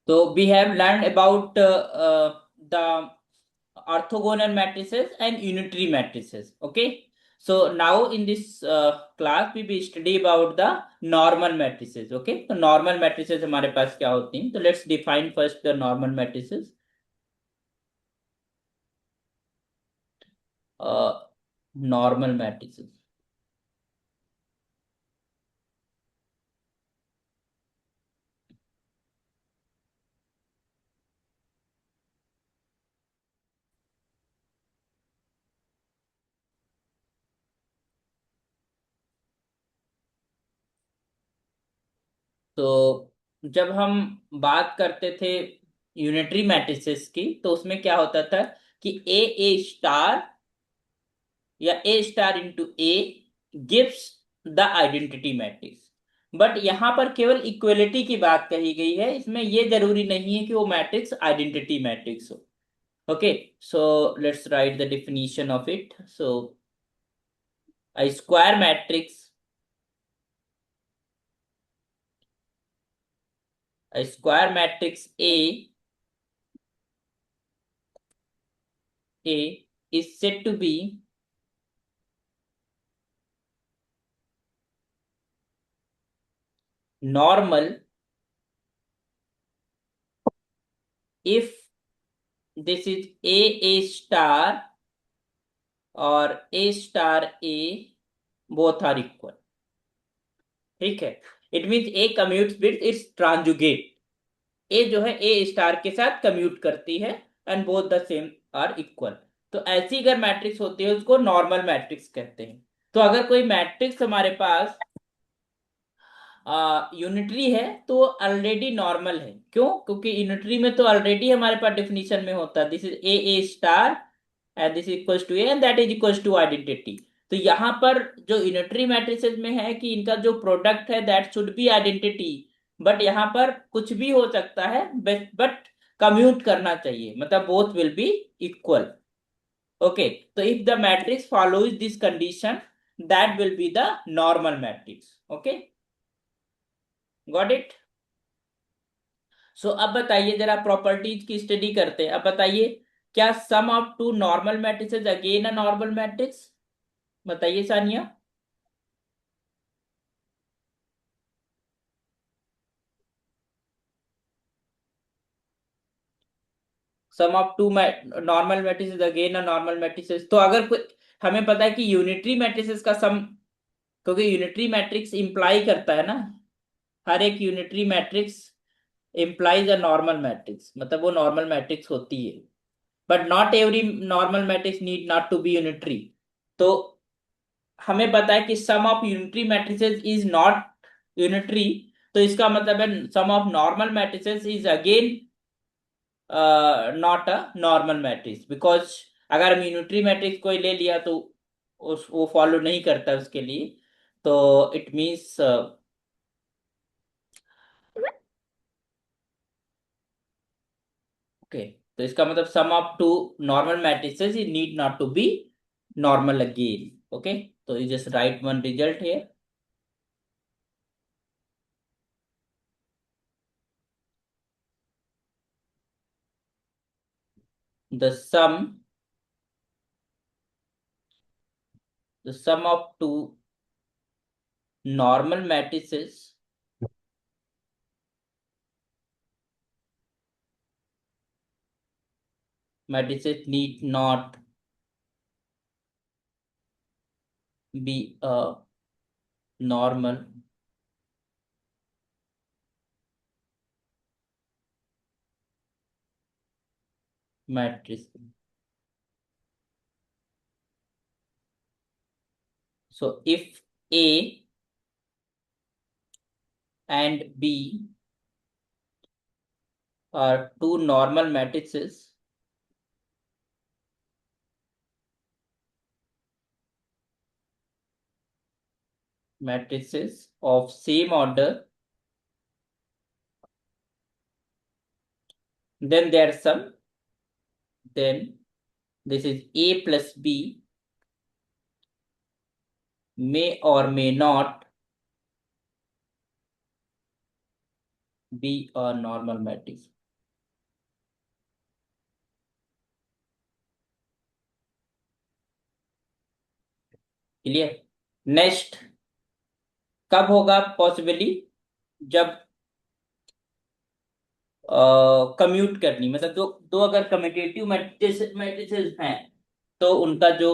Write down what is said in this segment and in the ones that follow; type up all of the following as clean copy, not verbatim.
So we have learned about the orthogonal matrices and unitary matrices. Okay. So now in this class we will study about the normal matrices. Okay. तो normal matrices हमारे पास क्या होती हैं? तो let's define first the normal matrices. Uh, Normal matrices. तो जब हम बात करते थे यूनिटरी मैट्रिसेस की तो उसमें क्या होता था कि ए स्टार या A star into A gives the identity matrix. But यहां पर केवल इक्वलिटी की बात कही गई है, इसमें ये जरूरी नहीं है कि वो मैट्रिक्स आइडेंटिटी मैट्रिक्स हो। Okay, so let's write the definition of it. So a square matrix a square matrix A is said to be normal if this is A star और A star A both are equal। ठीक है, it means A commutes with its transjugate. A जो है A star के साथ commute करती है and both the same are equal. तो ऐसी अगर मैट्रिक्स होती है उसको नॉर्मल मैट्रिक्स कहते हैं। तो अगर कोई मैट्रिक्स हमारे पास यूनिटरी है तो ऑलरेडी नॉर्मल है। क्यों? क्योंकि यूनिटरी में तो ऑलरेडी हमारे पास डिफिनीशन में होता है this is A star and this equals to A and that is equals to identity. तो यहाँ पर जो यूनिटरी मैट्रिसेस में है कि इनका जो प्रोडक्ट है that should be identity. But यहाँ पर कुछ भी हो सकता है, बट कम्यूट करना चाहिए, मतलब both will be equal. Okay, तो if the matrix follows this condition that will be the normal matrix. Okay, got it. So अब बताइए, जरा प्रॉपर्टीज की स्टडी करते हैं। अब बताइए, क्या sum of two normal matrices again a normal matrix? बताइए Sania. Sum of two normal matrices again a normal matrices, तो अगर कोई, हमें पता है कि यूनिटरी मैट्रिसेस का सम, क्योंकि यूनिटरी मैट्रिक्स इंप्लाई करता है ना, हर एक unitary matrix implies a normal matrix, मतलब वो नॉर्मल मैट्रिक्स होती है। But not every normal matrix need not to be unitary. तो हमें पता है कि sum of unitary matrices is not unitary, तो इसका मतलब है sum of normal matrices is again not a normal matrix. Because अगर हम यूनिटरी मैट्रिक्स कोई ले लिया तो उस वो फॉलो नहीं करता उसके लिए। तो इट मीन्स ओके, तो इसका मतलब sum of two normal matrices is need not to be normal again. Okay, तो you just write one result here. the sum the sum of two normal matrices need not be a normal matrix. So if A and B are two normal matrices of same order, then their sum, then this is A plus B may or may not be और normal matrix. Clear. Next कब होगा possibly, जब commute करनी, मतलब दो दो अगर commutative matrices हैं तो उनका जो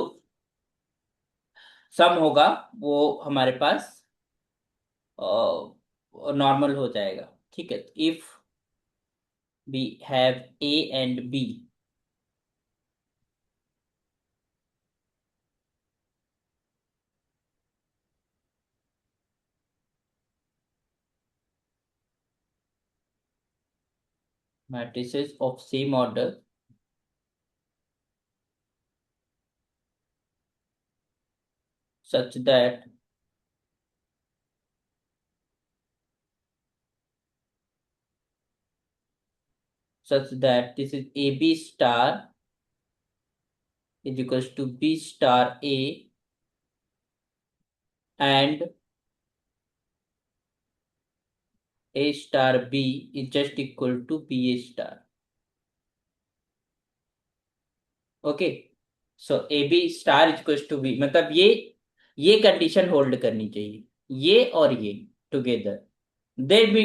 सम होगा वो हमारे पास नॉर्मल हो जाएगा। ठीक है, if we have a and b, matrices of same order such that this is AB star is equals to B star A and A star B is just equal to BA star। Okay, so AB star is equal to B, मतलब ये condition hold करनी चाहिए, ये और ये together, then we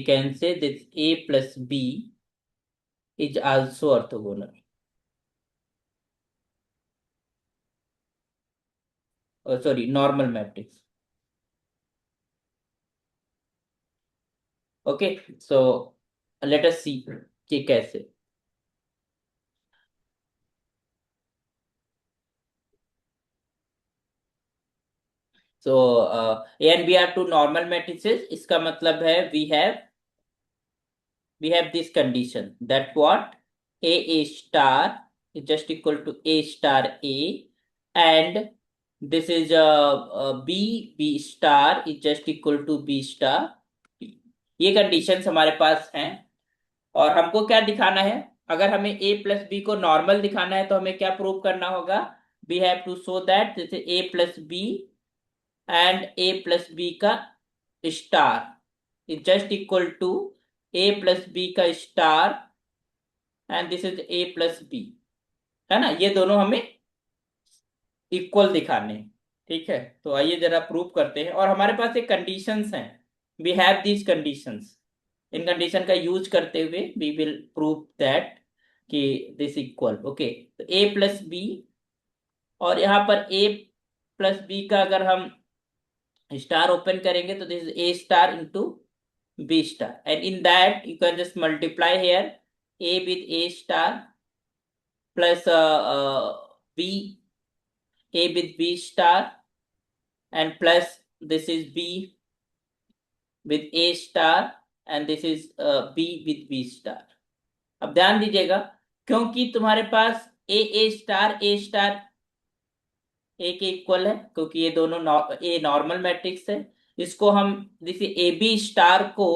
can say this A plus B is also orthogonal, sorry normal matrix. Okay, so let us see कि कैसे। So A and B are two normal matrices, इसका मतलब है we have this condition that what A star is just equal to A star A, and this is B star is just equal to B star B। ये conditions हमारे पास हैं और हमको क्या दिखाना है, अगर हमें A प्लस बी को नॉर्मल दिखाना है तो हमें क्या प्रूव करना होगा, we have to show that जैसे A plus B and A plus B का star is just equal to A plus B का star and this is A plus B, है ना, ये दोनों हमें इक्वल दिखाने हैं। ठीक है, तो आइए जरा प्रूव करते हैं, और हमारे पास एक कंडीशंस हैं, वी हैव दीज कंडीशंस, इन कंडीशन का यूज करते हुए वी विल प्रूव दैट कि दिस इक्वल। ओके, तो A प्लस बी, और यहाँ पर A प्लस बी का अगर हम स्टार ओपन करेंगे तो this is A star into B star, and in that you can just multiply here A with A star plus B, A with B star, and plus this is B with A star, and this is B with B star। अब ध्यान दीजिएगा, क्योंकि तुम्हारे पास ए star ए के equal है, क्योंकि ये दोनों ए नॉर्मल मैट्रिक्स है, इसको हम जैसे ए बी स्टार को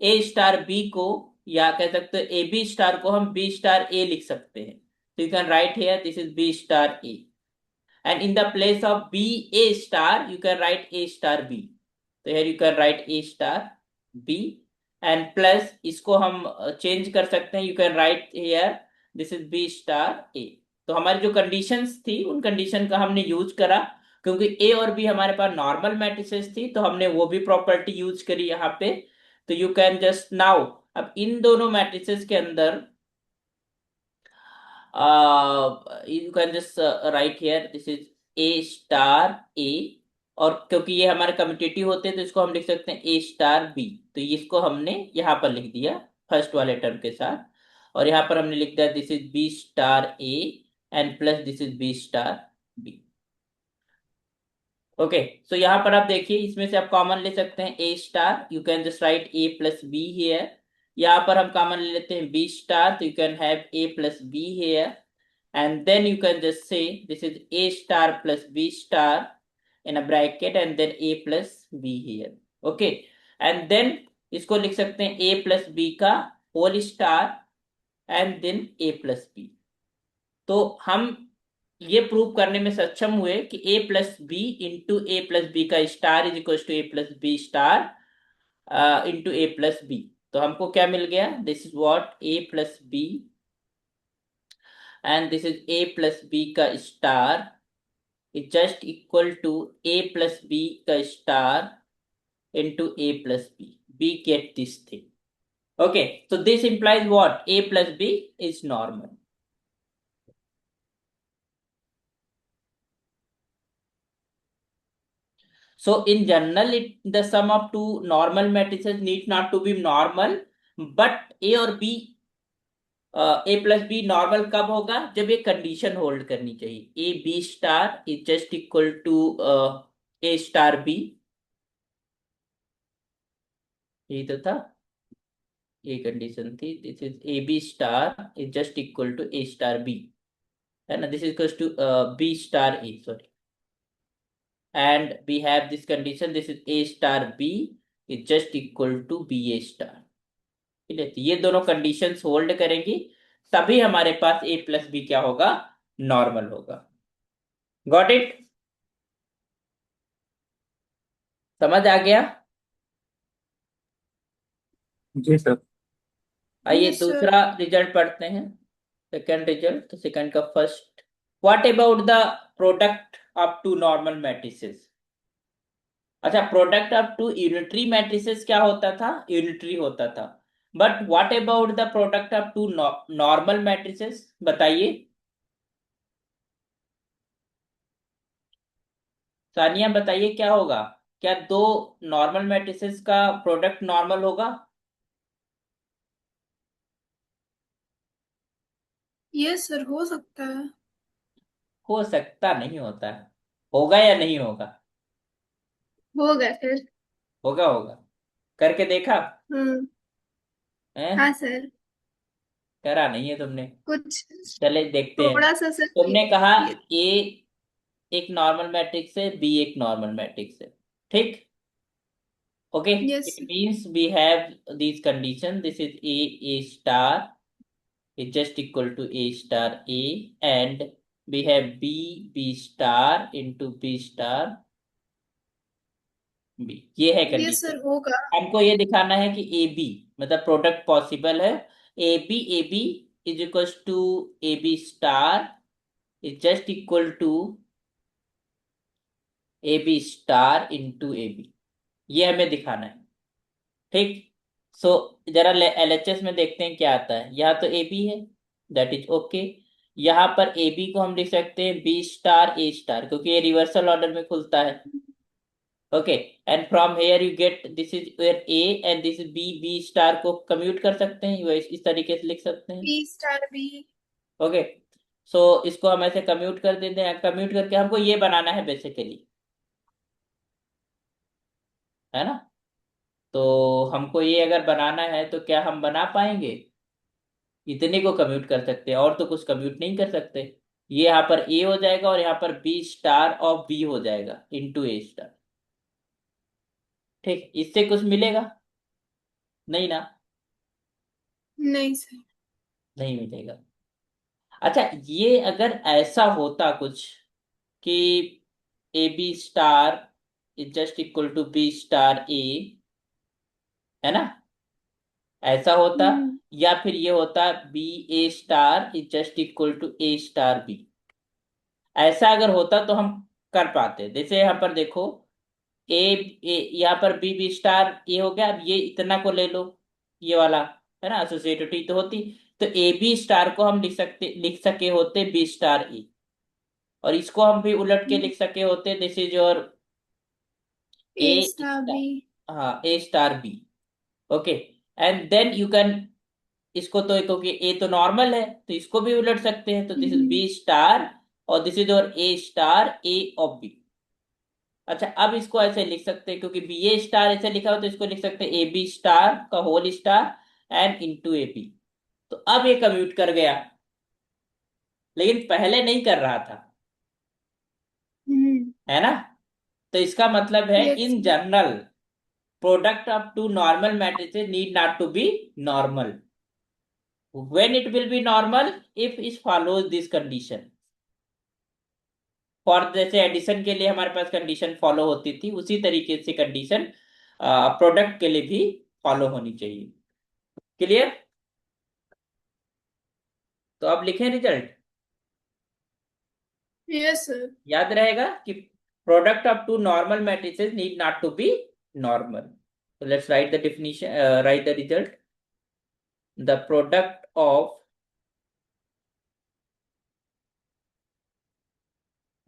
ए स्टार बी को, या कह सकते हो ए बी स्टार को हम बी स्टार ए लिख सकते हैं, तो you can write here this is B star A, and in the place of B A star you can write A star B, तो here you can write A star B, and plus इसको हम change कर सकते हैं, you can write here this is B star A. तो हमारी जो conditions थी उन कंडीशन का हमने यूज करा, क्योंकि ए और बी हमारे पास नॉर्मल मैट्रिसेस थी तो हमने वो भी प्रॉपर्टी यूज करी यहाँ पे। तो यू कैन जस्ट नाउ, अब इन दोनों मैट्रिसेस के अंदर you can just write here this is A star A, और क्योंकि ये हमारे कम्यूटेटिव होते हैं तो इसको हम लिख सकते हैं ए स्टार बी, तो इसको हमने यहाँ पर लिख दिया फर्स्ट वाले टर्म के साथ, और यहाँ पर हमने लिख दिया this is B star A and plus this is B star B. Okay, so यहाँ पर आप देखिए इसमें से आप कॉमन ले सकते हैं A star, you can just write A plus B here, यहाँ पर हम कॉमन ले लेते हैं बी स्टार, तो you can have A plus B here, and then you can just say this is A star plus B star in a bracket and then A plus B here। okay, and then इसको लिख सकते हैं A plus B का whole star and then A plus B। तो हम ये prove करने में सक्षम हुए कि a plus B into A plus B का star is equal to A plus B star into A plus B. तो हमको क्या मिल गया, this is what A plus B and this is A plus B का star is just equal to A plus B का star into a plus b. We get this thing. Okay, so this implies what? A plus b is normal. So in general, the sum of two normal matrices need not to be normal, but A और B a plus b normal कब होगा, जब ये condition hold करनी चाहिए a B star is just equal to A star b. यही तो था, ये कंडीशन थी, this is a B star is just equal to A star b, है ना, this is equal to B star a, sorry, and we have this condition, this is A star b is just equal to b A star. ठीक है, तो ये दोनों conditions hold करेंगी तभी हमारे पास ए प्लस बी क्या होगा, नॉर्मल होगा। गॉट इट, समझ आ गया। जी सर। आइए यस सर। दूसरा रिजल्ट पढ़ते हैं, सेकंड रिजल्ट, तो सेकंड का first, what about the product of two normal matrices. अच्छा, product of two unitary matrices क्या होता था, यूनिटरी होता था, but what about the product of two normal matrices, बताइए सानिया, बताइए क्या होगा, क्या दो नॉर्मल मैट्रिसेस का प्रोडक्ट नॉर्मल होगा। यस सर, हो सकता है। हो सकता नहीं होता है, होगा या नहीं होगा, होगा सर। होगा होगा, करके देखा हम्म। है, हाँ सर। करा नहीं है तुमने, कुछ चले देखते हैं। थोड़ा सा सर तुमने कहा ये। ए एक नॉर्मल मैट्रिक्स है, बी एक नॉर्मल मैट्रिक्स है, ठीक, okay, yes it sir. Means we have this condition, this is A star is just equal to a star a, and we have b star into b star b, ये है yes condition. Sir, होगा। हमको ये दिखाना है कि ए b मतलब product possible है, a b is equal to a B star is just equal to a B star into a b, ये हमें दिखाना है, ठीक। सो जरा एलएचएस में देखते हैं क्या आता है, यहाँ तो ए बी है, दैट इज ओके, यहाँ पर ए बी को हम लिख सकते हैं बी स्टार ए स्टार, क्योंकि ये रिवर्सल ऑर्डर में खुलता है, okay, and from here you get this is where a and this is b, b star को कम्यूट कर सकते हैं, इस तरीके से लिख सकते हैं, B star B. Okay. So इसको हम ऐसे कम्यूट कर देते हैं, कम्यूट करके हमको ये बनाना है बेसिकली, है ना, तो हमको ये अगर बनाना है तो क्या हम बना पाएंगे, इतने को कम्यूट कर सकते हैं और तो कुछ कम्यूट नहीं कर सकते, ये यहाँ पर ए हो जाएगा और यहाँ पर बी स्टार ऑफ बी हो जाएगा इंटू ए स्टार, ठीक, इससे कुछ मिलेगा नहीं ना, नहीं सर। नहीं मिलेगा। अच्छा, ये अगर ऐसा होता कुछ कि A B star is just equal to B star A, है ना, ऐसा होता, हम्म। या फिर ये होता B A star is just equal to A star B, ऐसा अगर होता तो हम कर पाते, जैसे यहाँ पर देखो ए, यहाँ पर बी बी स्टार ये हो गया, अब ये इतना को ले लो, ये वाला, है ना, एसोसिएटिविटी तो होती, तो ए बी स्टार को हम लिख सके होते बी स्टार ए, और इसको हम भी उलट के लिख सके होते, this is your A A star star, B. हाँ A star B, okay, and then you can, इसको तो क्योंकि ए तो नॉर्मल है तो इसको भी उलट सकते हैं, तो दिस इज बी स्टार और this is your A star a of b. अच्छा, अब इसको ऐसे लिख सकते हैं, क्योंकि बी ए स्टार ऐसे लिखा हो तो इसको लिख सकते हैं ए बी स्टार का whole star and into a b, तो अब ये कम्यूट कर गया, लेकिन पहले नहीं कर रहा था, हम्म। है ना, तो इसका मतलब है yes. In general product of two normal matrices need not to be normal, when it will be normal if it follows this condition, for जैसे एडिशन के लिए हमारे पास कंडीशन फॉलो होती थी, उसी तरीके से कंडीशन प्रोडक्ट के लिए भी फॉलो होनी चाहिए। क्लियर? तो अब लिखें रिजल्ट। Yes sir. याद रहेगा कि product of two normal matrices need not to be normal. So let's write the definition, write the result. The product of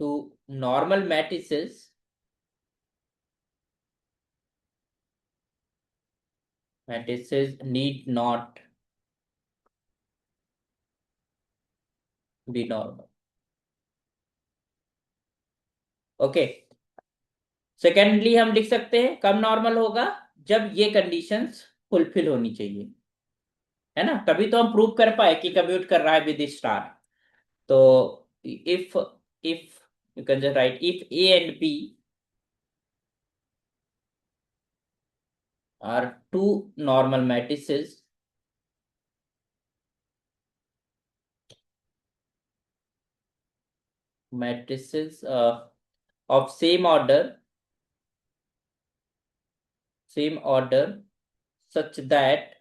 two normal matrices need not be normal. Okay. Secondly हम लिख सकते हैं कब normal होगा, जब ये conditions fulfil होनी चाहिए, है ना, तभी तो हम प्रूव कर पाए कि कम्यूट कर रहा है विद स्टार। तो if you can just write if A and B are two normal matrices of same order such that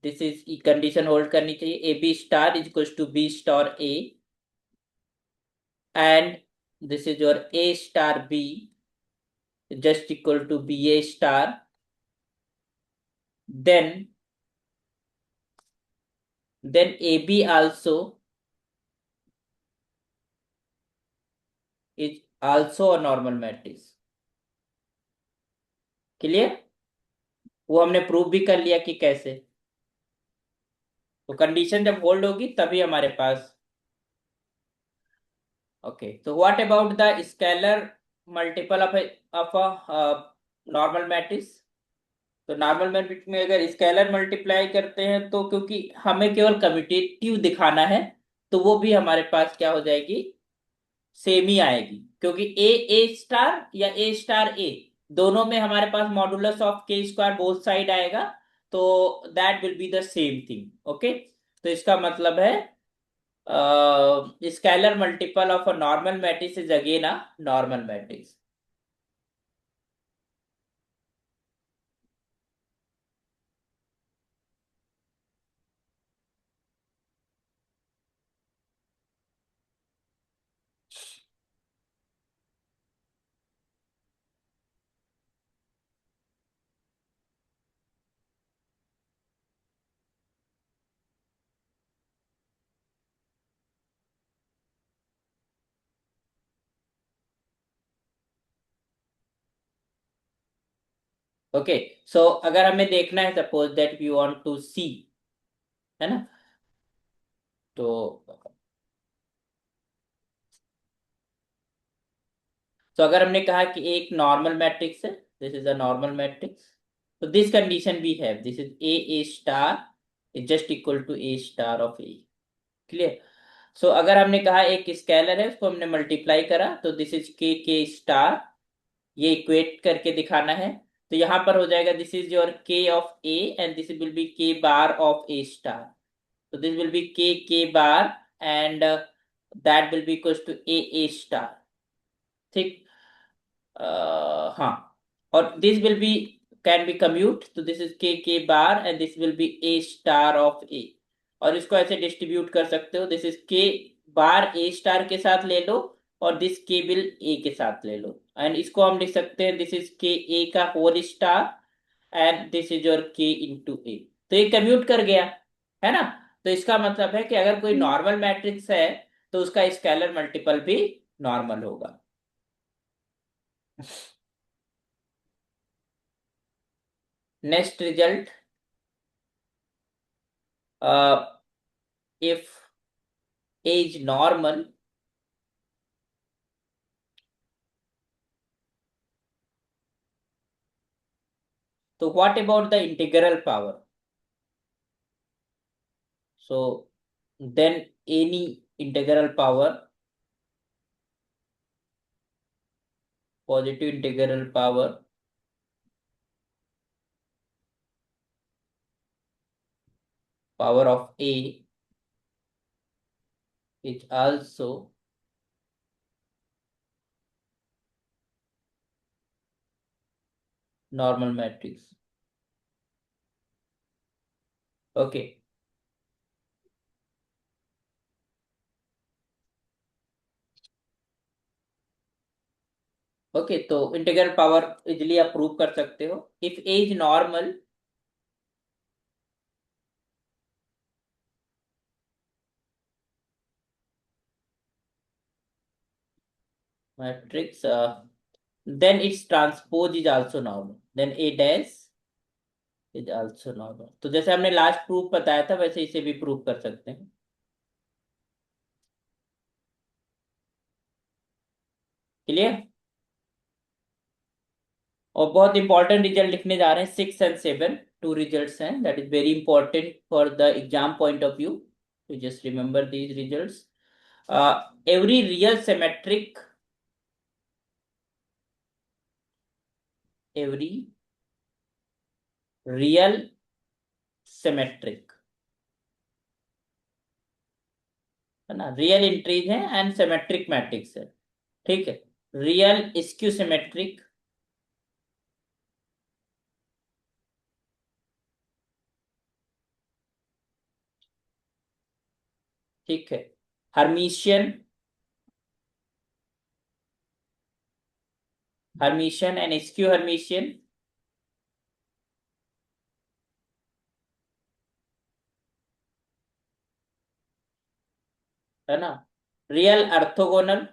this is condition hold करनी चाहिए, a B star is equal to B star a, and this is your A star B just equal to B A star, then A B also is also a normal matrix। Clear? वो हमने prove भी कर लिया कि कैसे। तो condition जब hold होगी तभी हमारे पास। ओके, तो what about the scalar multiple of a normal matrix. तो नॉर्मल मैट्रिक्स में अगर स्केलर मल्टीप्लाई करते हैं तो क्योंकि हमें केवल कम्यूटेटिव दिखाना है, तो वो भी हमारे पास क्या हो जाएगी, सेम ही आएगी, क्योंकि ए स्टार या ए स्टार ए दोनों में हमारे पास modulus of k square both side आएगा, तो that will be the same thing. Okay, तो इसका मतलब है scalar multiple of a normal matrix is again a normal matrix. Okay, so अगर हमें देखना है, suppose that we want to see, है ना, तो अगर हमने कहा कि एक नॉर्मल मैट्रिक्स है, this is a normal matrix, तो this condition we have, this is A star is just equal to A star of A. Clear? So अगर हमने कहा एक स्केलर है, उसको हमने मल्टीप्लाई करा, तो दिस इज के स्टार, ये इक्वेट करके दिखाना है, तो यहां पर हो जाएगा this is your k of A and this will be k bar of A star. तो this will be k bar and that will be equal to A star. ठीक? हाँ, और this will be can be commute, तो this is k bar and this will be A star of A. और इसको ऐसे distribute कर सकते हो, this is k bar A star के साथ ले लो और दिस के बिल ए के साथ ले लो, एंड इसको हम लिख सकते हैं दिस इज के ए का whole star and this is your K into ए। तो ये कम्यूट कर गया, है ना। तो इसका मतलब है कि अगर कोई नॉर्मल मैट्रिक्स है तो उसका स्केलर मल्टीपल भी नॉर्मल होगा। Next result, if A is normal, so what about the integral power? So then any integral power, positive integral power of A is also normal matrix. Okay okay, तो integral power easily आप prove कर सकते हो। If A is normal, matrix, then its transpose is also normal, then a dash is also normal। तो जैसे हमने last proof बताया था वैसे इसे भी प्रूव कर सकते हैं। क्लियर। और बहुत इंपॉर्टेंट रिजल्ट लिखने जा रहे हैं, 6 और 7, टू रिजल्ट्स हैं, that is very important for the exam point of view. You just remember these results. Every real symmetric, every real symmetric, है ना, रियल इंट्रीज है एंड सिमेट्रिक मैट्रिक्स है। ठीक है। रियल स्क्यू सिमेट्रिक, ठीक है। Hermitian, Hermitian and skew Hermitian, है ना। Real orthogonal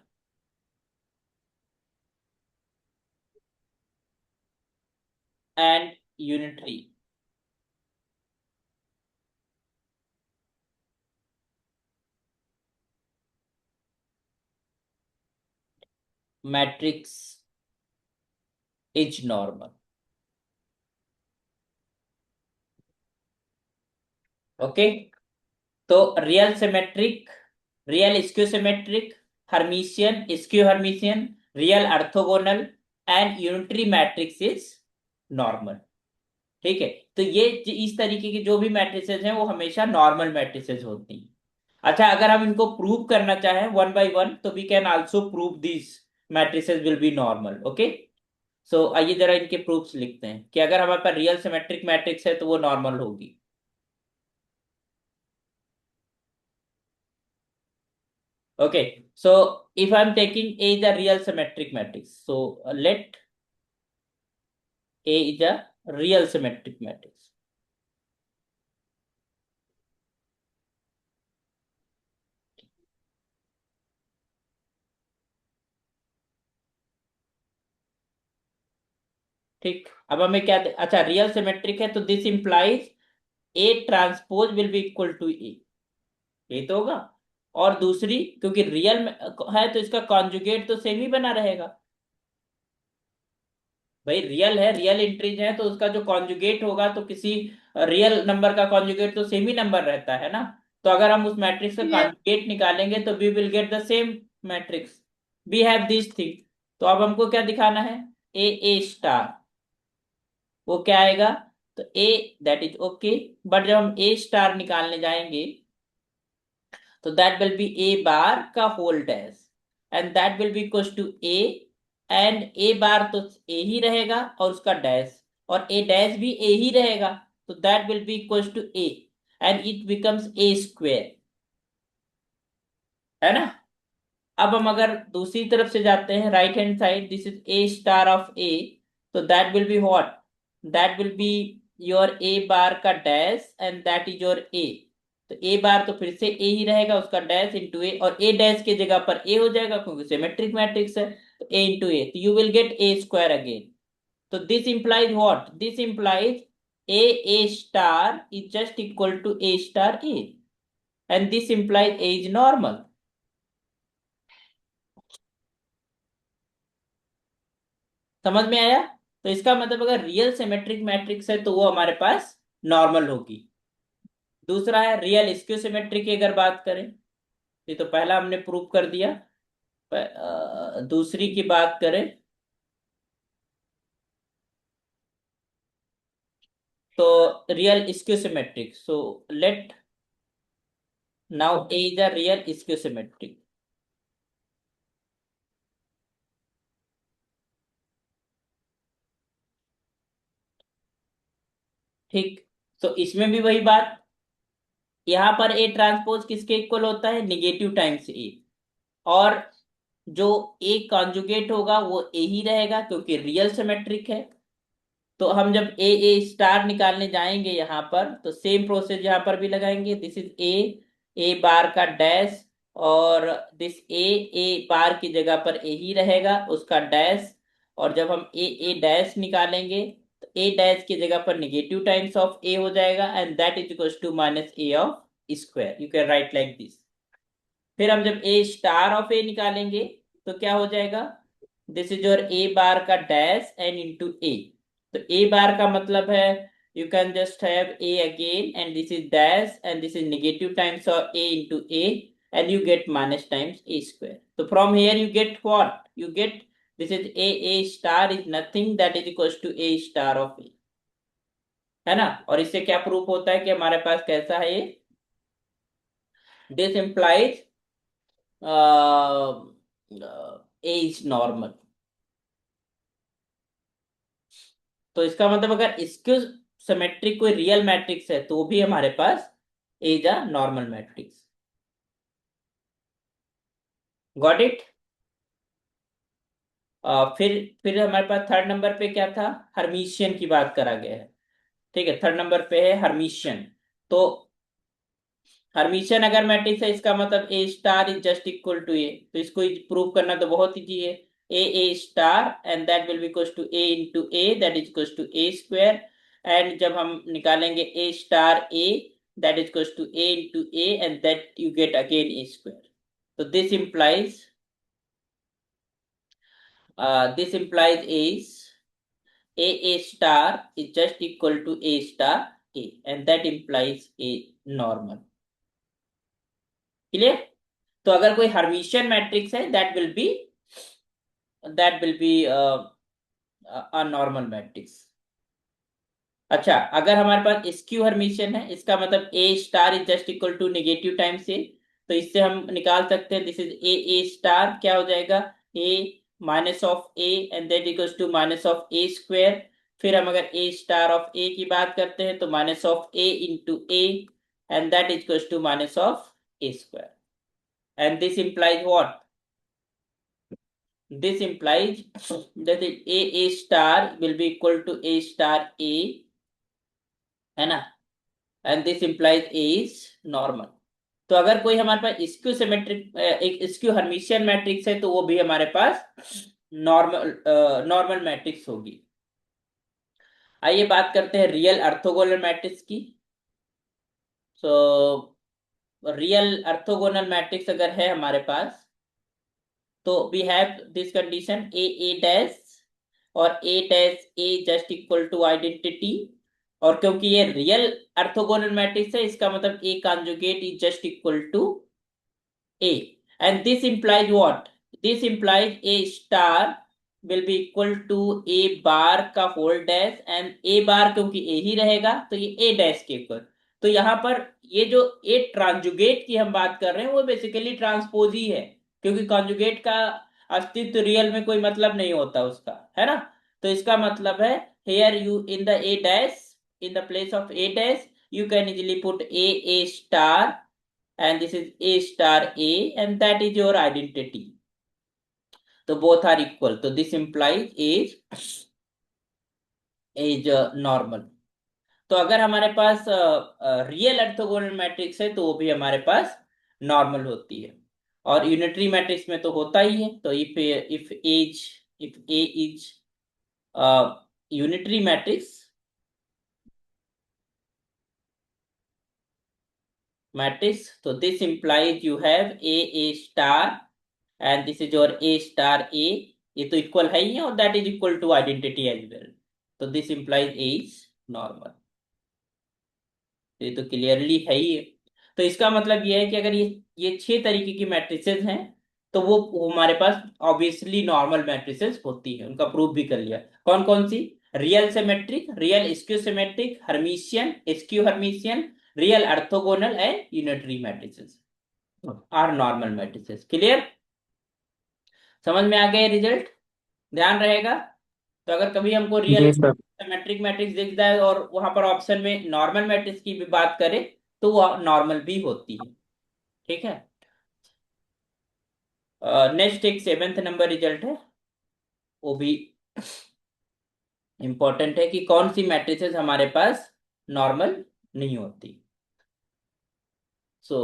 and unitary matrix is normal. Okay. तो real symmetric, real skew symmetric, Hermitian skew Hermitian, real orthogonal and unitary matrix is normal. ठीक है। तो ये इस तरीके की जो भी मैट्रिसेस हैं वो हमेशा नॉर्मल मैट्रिसेस होती हैं। अच्छा, अगर हम इनको प्रूव करना चाहें वन बाय वन तो we can also prove this matrices will be normal. Okay. So आइए जरा इनके प्रूफ्स लिखते हैं कि अगर हमारे पास रियल सिमेट्रिक मैट्रिक्स है तो वो नॉर्मल होगी। Okay. So if I am taking A is a real symmetric matrix, so let A is a real symmetric matrix. ठीक। अब हमें क्या अच्छा, रियल सिमेट्रिक है तो this implies A transpose will be equal to A, ये तो होगा। और दूसरी, क्योंकि रियल है तो इसका कॉन्जुगेट तो सेम ही बना रहेगा। भाई रियल है, रियल इंट्रीज है तो उसका जो कॉन्जुगेट होगा तो किसी रियल नंबर का कॉन्जुगेट तो सेम ही नंबर रहता है ना। तो अगर हम उस मैट्रिक्स का ये कॉन्जुगेट निकालेंगे तो we will get the same matrix. We have this thing. तो अब हमको क्या दिखाना है, ए स्टार, वो क्या आएगा, तो A, that is okay. But जब हम ए स्टार निकालने जाएंगे तो that will be A bar का whole dash, and that will be equal to A, and A bar तो ए ही रहेगा और उसका डैश, और ए डैश भी ए ही रहेगा, तो that will be equal to A, and it becomes a square, है ना। अब हम अगर दूसरी तरफ से जाते हैं, right hand side, this is A star of A, तो that will be what, that will be your A bar का dash and that is your A. तो ए बार तो फिर से ए ही रहेगा, उसका डैश इंटू ए, और ए डैश की जगह पर ए हो जाएगा क्योंकि सिमेट्रिक मैट्रिक्स है, तो ए इंटू ए, तो you will get A square again. तो this implies what, this implies A star is just equal to A star A, and this implies A is normal. समझ में आया। तो इसका मतलब अगर रियल सिमेट्रिक मैट्रिक्स है तो वो हमारे पास नॉर्मल होगी। दूसरा है रियल स्क्यू सिमेट्रिक की अगर बात करें, ये तो पहला हमने प्रूव कर दिया। दूसरी की बात करें तो real skew symmetric, so let now A is a real skew symmetric. ठीक। तो इसमें भी वही बात, यहाँ पर ए ट्रांसपोज किसके इक्वल होता है, निगेटिव टाइम्स ए। और जो ए कॉन्जुगेट होगा वो ए ही रहेगा क्योंकि रियल सिमेट्रिक है। तो हम जब ए स्टार निकालने जाएंगे यहाँ पर, तो सेम प्रोसेस यहाँ पर भी लगाएंगे। दिस इज ए बार का डैश, और दिस ए बार की जगह पर ए ही रहेगा उसका डैश। और जब हम ए डैश निकालेंगे, तो ए डैश की जगह पर निगेटिव टाइम्स ऑफ ए हो जाएगा, and that is equal to minus a of square. You can write like this. फिर हम जब ए स्टार ऑफ ए निकालेंगे, तो क्या हो जाएगा, this is your A bar का डैश एंड इंटू ए। तो ए बार का मतलब है, you can just have a again and this is dash and this is negative times of a into A, and you get minus times a square. So from here you get what? You get this is a star is nothing that is equals to a star of a, है ना। और इससे क्या proof होता है कि हमारे पास कैसा है ये, this implies A is normal. तो इसका मतलब अगर स्क्यू सिमेट्रिक कोई रियल मैट्रिक्स है तो भी हमारे पास A is a normal matrix. Got it. फिर हमारे पास थर्ड नंबर पे क्या था, हर्मिशियन की बात करा गया है। ठीक है, थर्ड नंबर पे है हर्मिशियन। तो हर्मिशियन अगर मैट्रिक्स है, इसका मतलब A star is just equal to A. तो इसको प्रूव करना तो बहुत इजी है। A star and that will be equal to A into A, that is equal to A square. And जब हम निकालेंगे A star A, that is equal to A into A, and that you get again A square. तो this implies is a star is just equal to a star a, and that implies a normal। Clear. तो अगर कोई hermitian matrix है, that will be a normal matrix. अच्छा, अगर हमारे पास skew Hermitian है, इसका मतलब A star is just equal to negative times A. तो इससे हम निकाल सकते हैं, दिस इज ए स्टार क्या हो जाएगा, A minus of A and that equals to minus of A square. फिर हम अगर ए स्टार ऑफ ए की बात करते हैं, तो minus of a into A, and that equals to minus of A square. And this implies what, this implies that a star will be equal to a star a, है ना। And this implies A is normal. तो अगर कोई हमारे पास skew symmetric एक skew Hermitian matrix है, तो वो भी हमारे पास नॉर्मल मैट्रिक्स होगी। आइए बात करते हैं रियल ऑर्थोगोनल मैट्रिक्स की। सो रियल ऑर्थोगोनल मैट्रिक्स अगर है हमारे पास, तो we have this condition A dash और A dash A just equal to identity. और क्योंकि ये रियल ऑर्थोगोनल मैट्रिक्स है, इसका मतलब A conjugate is just equal to A. And this implies what, this implies A star will be equal to A bar का whole dash, and A bar क्योंकि A ही रहेगा तो ये ए डैश के इक्वल। तो यहाँ पर ये जो ए ट्रांजुगेट की हम बात कर रहे हैं, वो बेसिकली ट्रांसपोज ही है, क्योंकि कॉन्जुगेट का अस्तित्व रियल में कोई मतलब नहीं होता उसका, है ना। तो इसका मतलब है, here you in the a dash, in the place of a dash you can easily put a star, and this is a star a, and that is your identity। तो both are equal, तो this implies is normal। तो अगर हमारे पास real orthogonal matrix है, तो वो भी हमारे पास नॉर्मल होती है। और यूनिटरी मैट्रिक्स में तो होता ही है। तो if A is unitary matrix, तो this implies you have A star and this is your A star A. ये तो इक्वल है ही है, और that is equal to identity as well. तो this implies A is normal. ये तो क्लियरली है ही है। तो इसका मतलब ये है कि अगर ये 6 तरीके की मैट्रिसेस हैं, तो वो हमारे पास ऑब्वियसली नॉर्मल मैट्रिसेस होती है। उनका प्रूफ भी कर लिया। कौन कौन सी, real symmetric, real skew symmetric, Hermitian, skew Hermitian, real orthogonal and unitary matrices are normal matrices. Clear? समझ में आ गया रिजल्ट? ध्यान रहेगा। तो अगर कभी हमको रियल जी सर। सिमेट्रिक मैट्रिक्स दिख जाए और वहां पर ऑप्शन में नॉर्मल मैट्रिक्स की भी बात करें तो वह नॉर्मल भी होती है। ठीक है। नेक्स्ट एक सेवेंथ नंबर रिजल्ट है, वो भी इंपॉर्टेंट है कि कौन सी मैट्रिसेस हमारे पास नॉर्मल नहीं होती। सो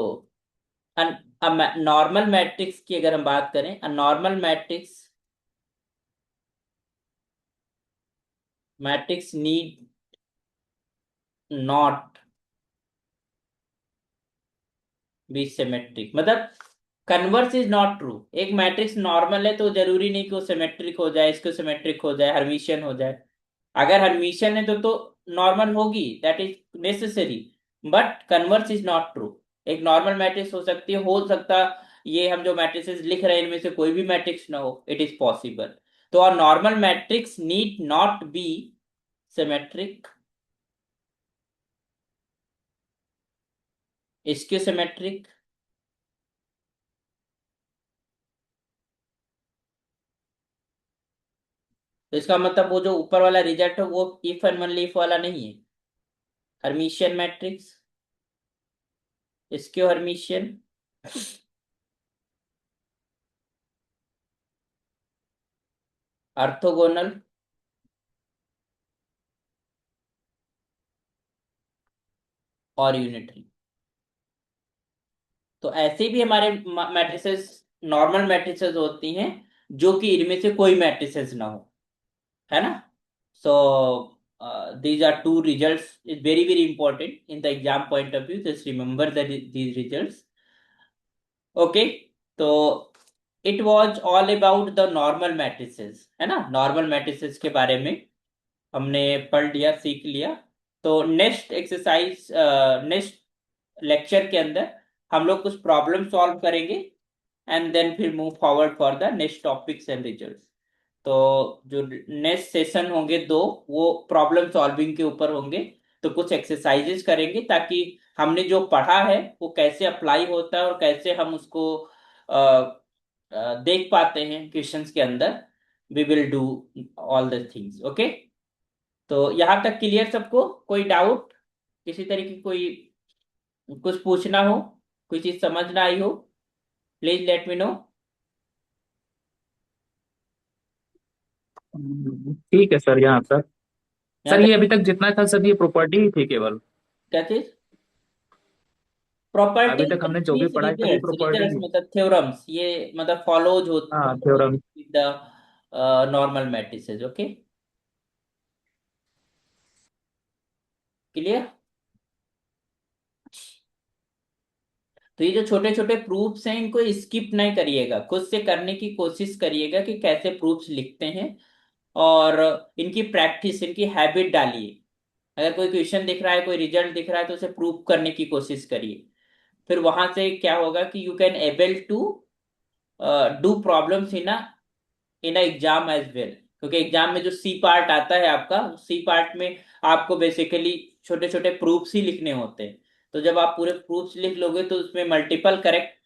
नॉर्मल मैट्रिक्स की अगर हम बात करें, normal matrix matrix need not be symmetric, मतलब कन्वर्स इज नॉट ट्रू। एक मैट्रिक्स नॉर्मल है तो जरूरी नहीं कि वो सिमेट्रिक हो जाए, इसको सिमेट्रिक हो जाए, हर्मिशियन हो जाए। अगर हर्मिशियन है तो नॉर्मल होगी, that is necessary, but converse is not true. एक नॉर्मल मैट्रिक्स हो सकती है, हो सकता ये हम जो मैट्रिसेस लिख रहे हैं इनमें से कोई भी मैट्रिक्स ना हो, इट इज पॉसिबल। तो और normal matrix need not be symmetric, skew symmetric. तो इसका मतलब वो जो ऊपर वाला रिजल्ट है वो इफ एंड ओनली इफ वाला नहीं है। Hermitian matrix, skew Hermitian, orthogonal और यूनिटरी। तो ऐसे भी हमारे मैट्रिसेस नॉर्मल मैट्रिसेस होती हैं जो कि इनमें से कोई मैट्रिसेस ना हो, है ना। सो these are two results is very very important in the exam point of view, just remember that these results। Okay. तो it was all about the normal matrices, है ना। नॉर्मल मैट्रिसेस के बारे में हमने पढ़ लिया, सीख लिया। तो नेक्स्ट एक्सरसाइज, नेक्स्ट लेक्चर के अंदर हम लोग कुछ प्रॉब्लम सॉल्व करेंगे एंड देन फिर move forward for the next topics and results. तो जो नेक्स्ट सेशन होंगे दो, वो प्रॉब्लम सॉल्विंग के ऊपर होंगे। तो कुछ एक्सरसाइजेस करेंगे ताकि हमने जो पढ़ा है वो कैसे अप्लाई होता है और कैसे हम उसको देख पाते हैं क्वेश्चंस के अंदर। We will do all the things. Okay. तो यहाँ तक क्लियर सबको? कोई डाउट, किसी तरह की कोई कुछ पूछना हो, कोई चीज समझ ना आई हो, प्लीज लेट मी नो। ठीक है सर, यहाँ सर। यहाँ सर ये तक अभी तक जितना था सब ये प्रॉपर्टी ही थी केवल। क्या चीज? अभी प्रॉपर्टीज तक हमने जो भी मीन्स पढ़ा है सब ये रिजल्ट्स, प्रॉपर्टी रिजल्ट्स ही। मतलब थ्योरम्स, ये मतलब फॉलोज हाँ, होते theorem. With the normal matrices. Okay, clear? तो ये जो छोटे छोटे प्रूफ्स हैं इनको स्किप नहीं करिएगा, खुद से करने की कोशिश करिएगा कि कैसे प्रूफ्स लिखते हैं, और इनकी प्रैक्टिस, इनकी हैबिट डालिए। अगर कोई क्वेश्चन दिख रहा है, कोई रिजल्ट दिख रहा है तो उसे प्रूव करने की कोशिश करिए। फिर वहां से क्या होगा कि you can able to do problems in exam as well. क्योंकि एग्जाम में जो सी पार्ट आता है आपका, सी पार्ट में आपको बेसिकली छोटे छोटे प्रूफ्स ही लिखने होते हैं। तो जब आप पूरे प्रूफ्स लिख लोगे तो उसमें मल्टीपल करेक्ट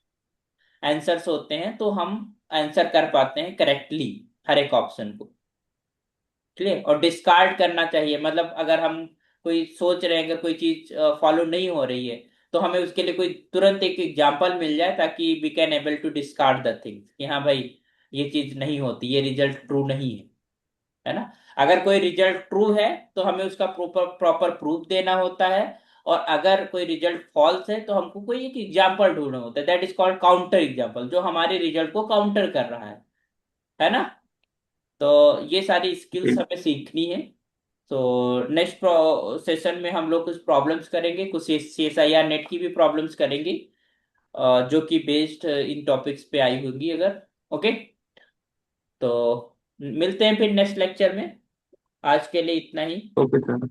आंसर्स होते हैं, तो हम आंसर कर पाते हैं करेक्टली हर एक ऑप्शन को। क्लियर? और डिस्कार्ड करना चाहिए, मतलब अगर हम कोई सोच रहे हैं, अगर कोई चीज फॉलो नहीं हो रही है तो हमें उसके लिए कोई तुरंत एक एग्जांपल मिल जाए ताकि we can able to discard the things कि हाँ भाई ये चीज नहीं होती, ये रिजल्ट ट्रू नहीं है ना। अगर कोई रिजल्ट ट्रू है तो हमें उसका प्रॉपर प्रॉपर प्रूफ देना होता है, और अगर कोई रिजल्ट फॉल्स है तो हमको कोई एक एग्जांपल ढूंढना होता है, that is called counter example, जो हमारे रिजल्ट को काउंटर कर रहा है ना। तो ये सारी स्किल्स हमें सीखनी है। तो नेक्स्ट सेशन में हम लोग कुछ प्रॉब्लम्स करेंगे, कुछ CSIR नेट की भी प्रॉब्लम्स करेंगे, जो कि बेस्ड इन टॉपिक्स पे आई होंगी अगर। ओके। तो मिलते हैं फिर नेक्स्ट लेक्चर में, आज के लिए इतना ही। Okay sir.